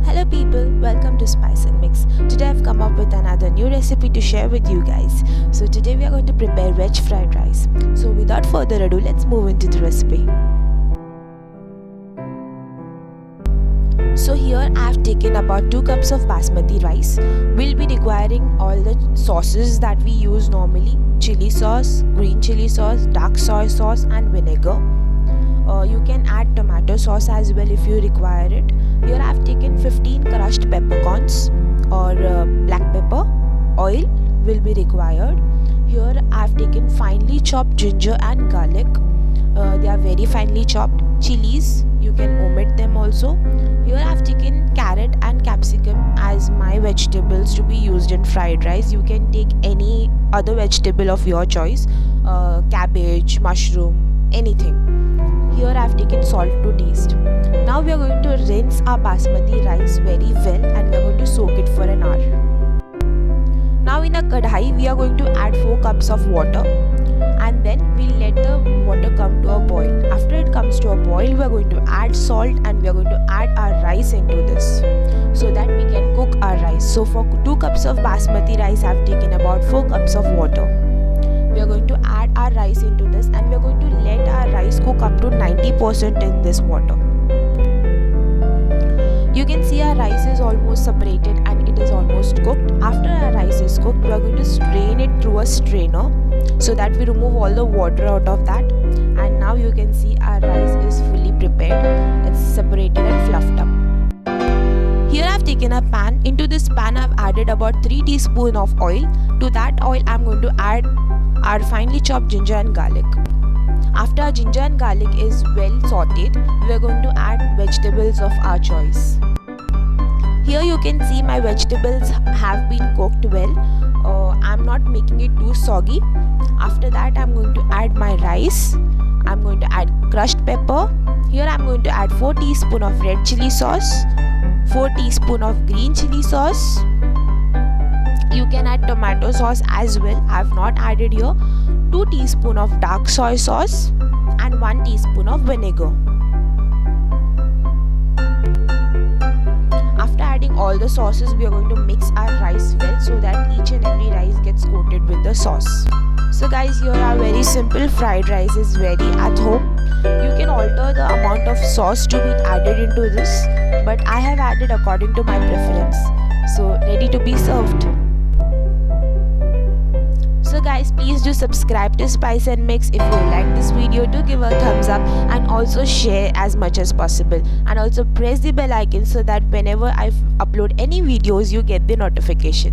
Hello people, welcome to Spice and Mix. Today I've come up with another new recipe to share with you guys. So today we are going to prepare veg fried rice. So without further ado, let's move into the recipe. So here I have taken about 2 cups of basmati rice. We'll be requiring all the sauces that we use normally: chili sauce, green chili sauce, dark soy sauce and vinegar. You can add tomato sauce as well if you require it. Here I have taken 15 crushed peppercorns or black pepper. Oil will be required. Here I have taken finely chopped ginger and garlic. They are very finely chopped. Chilies, you can omit them also. Here I have taken carrot and capsicum as my vegetables to be used in fried rice. You can take any other vegetable of your choice, cabbage, mushroom, anything. Here I have taken salt to taste. Now we are going to rinse our basmati rice very well and we are going to soak it for an hour. Now in a kadhai we are going to add 4 cups of water and then we'll let the water come to a boil. After it comes to a boil, we are going to add salt and we are going to add our rice into this so that we can cook our rice. So for 2 cups of basmati rice I have taken about 4 cups of water. We are going to add our rice into this and we are going to let our rice cook up to 90% in this water. You can see our rice is almost separated and it is almost cooked. After our rice is cooked, we are going to strain it through a strainer so that we remove all the water out of that. And now you can see our rice is fully prepared. It's separated and fluffed up. Here I have taken a pan. Into this pan I have added about 3 teaspoons of oil. To that oil I am going to add our finely chopped ginger and garlic. After our ginger and garlic is well sauteed, we are going to add vegetables of our choice. Here you can see my vegetables have been cooked well. I'm not making it too soggy. After that I'm going to add my rice. I'm going to add crushed pepper. Here I'm going to add 4 teaspoons of red chili sauce, 4 teaspoons of green chili sauce. You can add tomato sauce as well. I have not added here. 2 teaspoons of dark soy sauce and 1 teaspoon of vinegar. After adding all the sauces, we are going to mix our rice well so that each and every rice gets coated with the sauce. So guys, here our very simple fried rice is ready at home. You can alter the amount of sauce to be added into this, but I have added according to my preference. So ready to be served. So guys, please do subscribe to Spice and Mix. If you like this video, do give a thumbs up and also share as much as possible, and also press the bell icon so that whenever I upload any videos you get the notification.